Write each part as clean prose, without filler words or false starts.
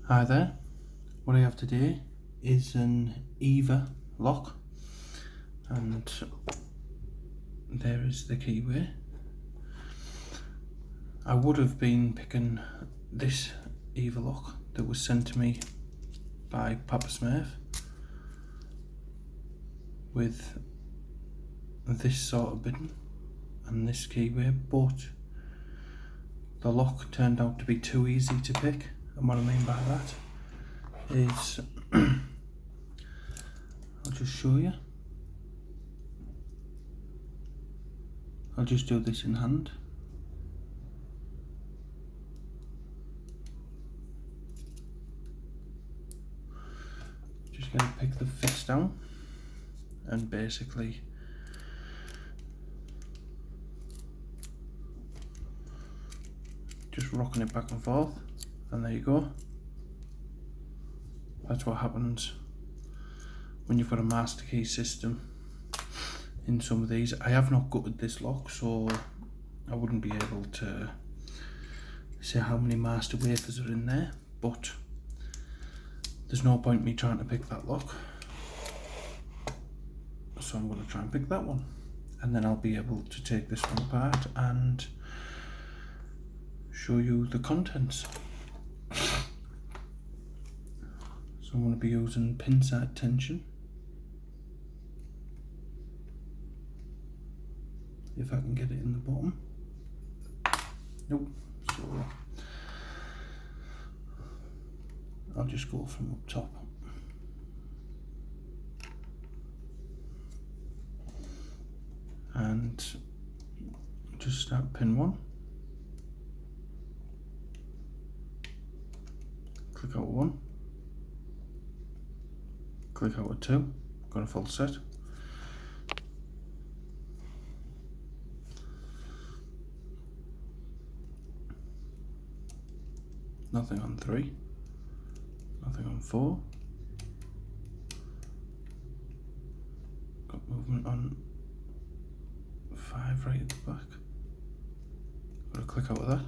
Hi there, what I have today is an EVVA lock, and there is the keyway. I would have been picking this EVVA lock that was sent to me by Papa Smurf with this sort of bidding and this keyway, but the lock turned out to be too easy to pick. And what I mean by that is, I'll just show you. I'll just do this in hand. Just gonna pick the fits down and basically just rocking it back and forth, and there you go. That's what happens when you've got a master key system in some of these. I have not gutted this lock, so I wouldn't be able to say how many master wafers are in there, but there's no point me trying to pick that lock, so I'm going to try and pick that one, and then I'll be able to take this one apart and show you the contents. So I'm going to be using pin side tension, if I can get it in the bottom. Nope. So I'll just go from up top. And just start pin 1. Click out 1. Click out a 2, got a full set. Nothing on 3, nothing on 4. Got movement on 5 right at the back. Got to click out of that.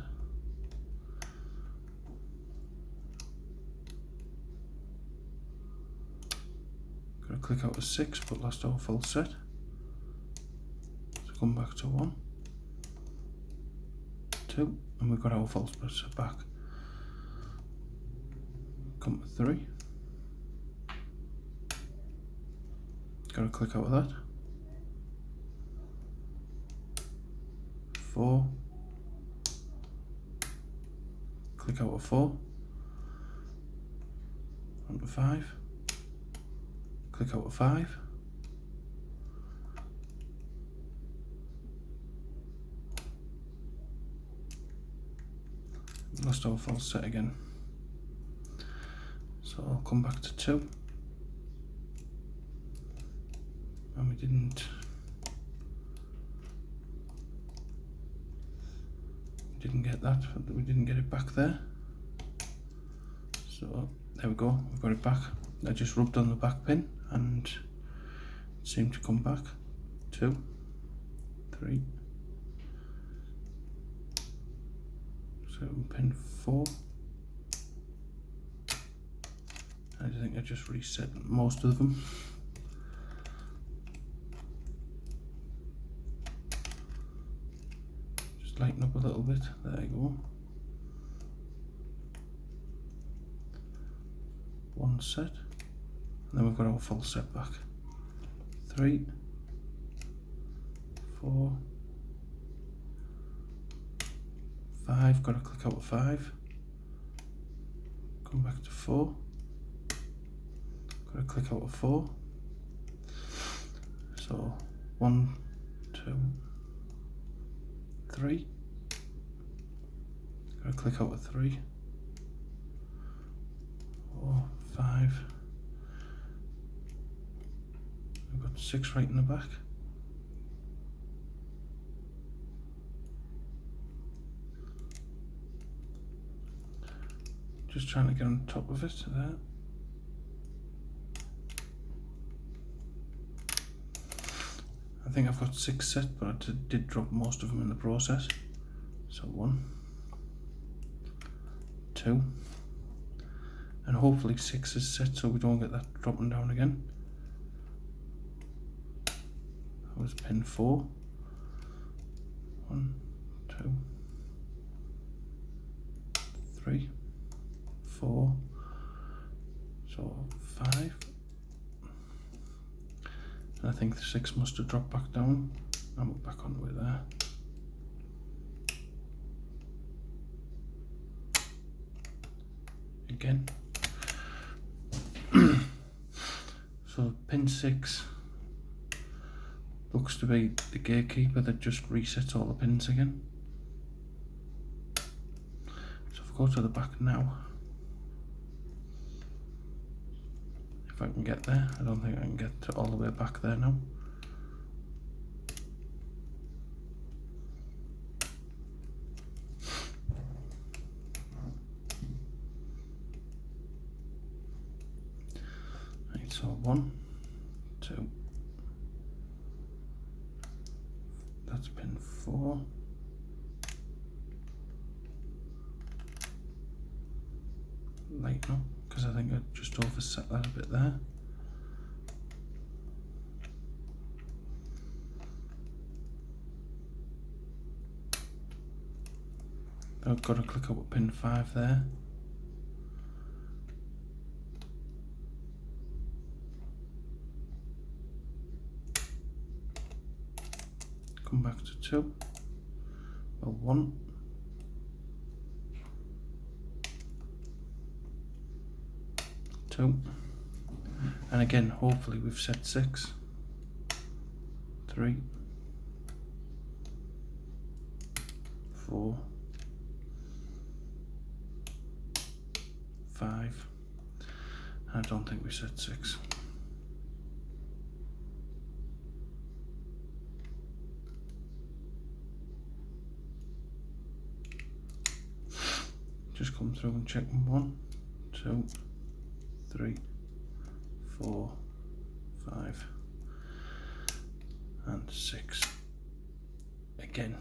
Got to click out of 6, but lost our full set. So come back to 1, 2, and we've got our full set back. Come to 3. Got to click out of that. 4. Click out of 4. Onto 5. Click out of 5. Lost our full set again. So I'll come back to 2. And we didn't get that, we didn't get it back there. So there we go, we've got it back. I just rubbed on the back pin and it seemed to come back. 2, 3, so pin 4. I think I just reset most of them. Just lighten up a little bit, there you go. 1 set, and then we've got our full set back. 3, 4, 5, got to click out of 5, come back to 4, got to click out of 4, so 1, 2, 3, got to click out of 3, 4, 5, we've got 6 right in the back. Just trying to get on top of it there. I think I've got 6 set, but I did drop most of them in the process. So 1, 2, and hopefully 6 is set so we don't get that dropping down again. That was pin 4. 1, 2, 3, 4, so 5. And I think the 6 must have dropped back down, and we're back onto it there. Again. So pin 6 looks to be the gatekeeper that just resets all the pins again. So if I go to the back now, if I can get there, I don't think I can get all the way back there now. Right, so 1, 2, that's pin 4. Light now, because I think I just overset that a bit there. I've got to click up with pin 5 there. Come back to 2. Well, 1. And again, hopefully we've set 6, 3, 4, 5. I don't think we set 6. Just come through and check 1, 2, 3, 4, 5, and 6 again.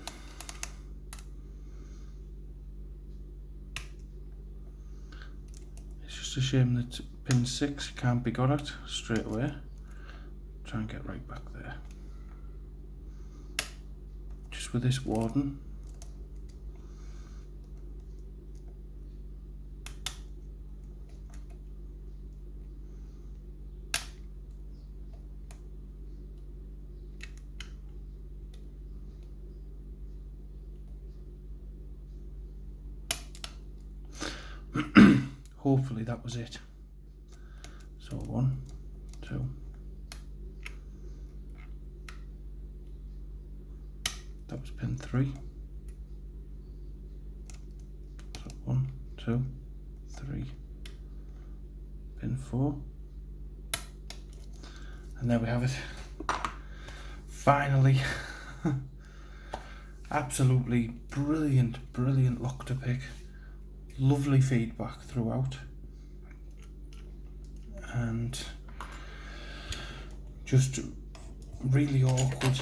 It's just a shame that pin 6 can't be got at straight away. Try and get right back there. Just with this warden. Hopefully that was it. So 1, 2, that was pin 3. So 1, 2, 3, pin 4, and there we have it. Finally. Absolutely brilliant lock to pick. Lovely feedback throughout, and just really awkward,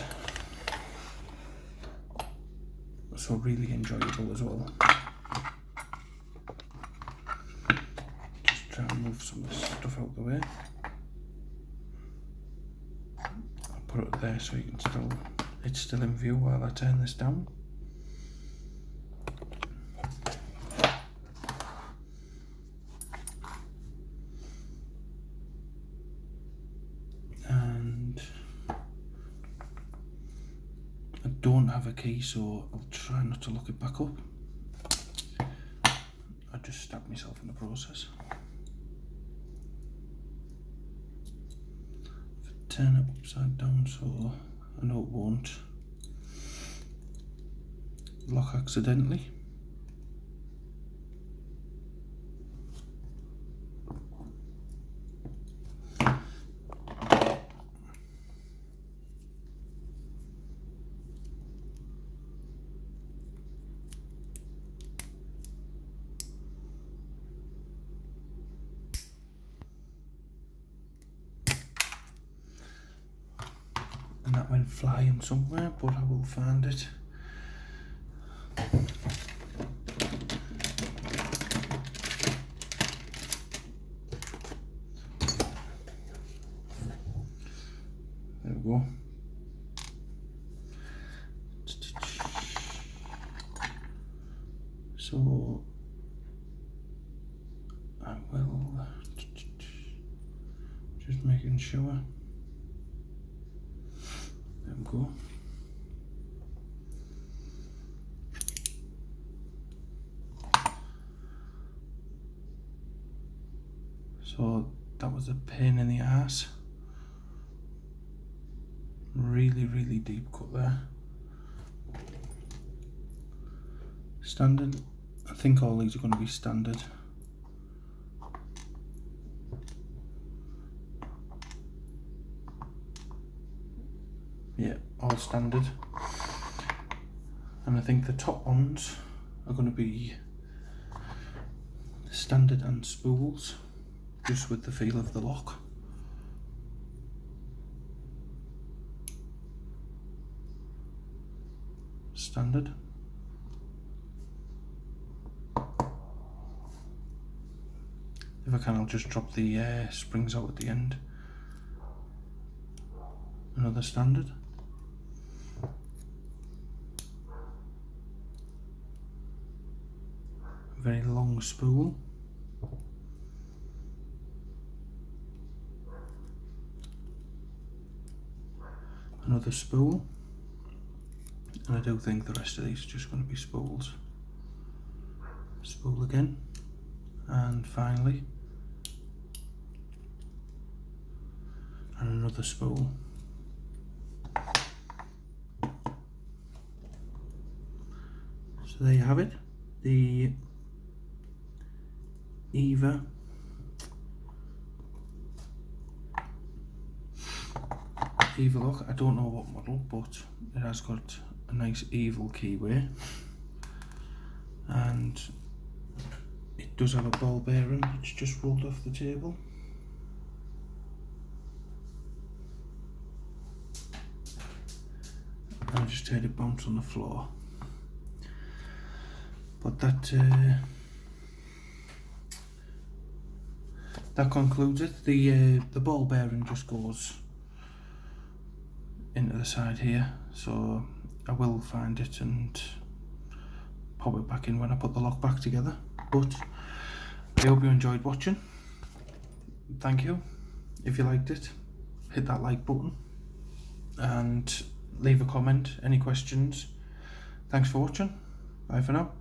so really enjoyable as well. Just try and move some of this stuff out the way. I'll put it there so you can it's still in view while I turn this down. Don't have a key, so I'll try not to look it back up. I just stabbed myself in the process. If I turn it upside down so I know it won't lock accidentally. And that went flying somewhere, but I will find it. go. So I will just making sure. There we go. So that was a pain in the ass. Really deep cut there. Standard. I think all these are going to be standard. Yeah, all standard. And I think the top ones are going to be standard and spools, just with the feel of the lock. Standard. If I can, I'll just drop the springs out at the end. Another standard. Very long spool. Another spool. And I do think the rest of these are just going to be spools. Spool again. And finally, and another spool. So there you have it, the EVVA lock. I don't know what model, but it has got a nice evil keyway, and it does have a ball bearing which just rolled off the table. And I just heard it bounce on the floor. But that concludes it. The ball bearing just goes into the side here, so I will find it and pop it back in when I put the lock back together. But I hope you enjoyed watching. Thank you. If you liked it, hit that like button and leave a comment, any questions. Thanks for watching. Bye for now.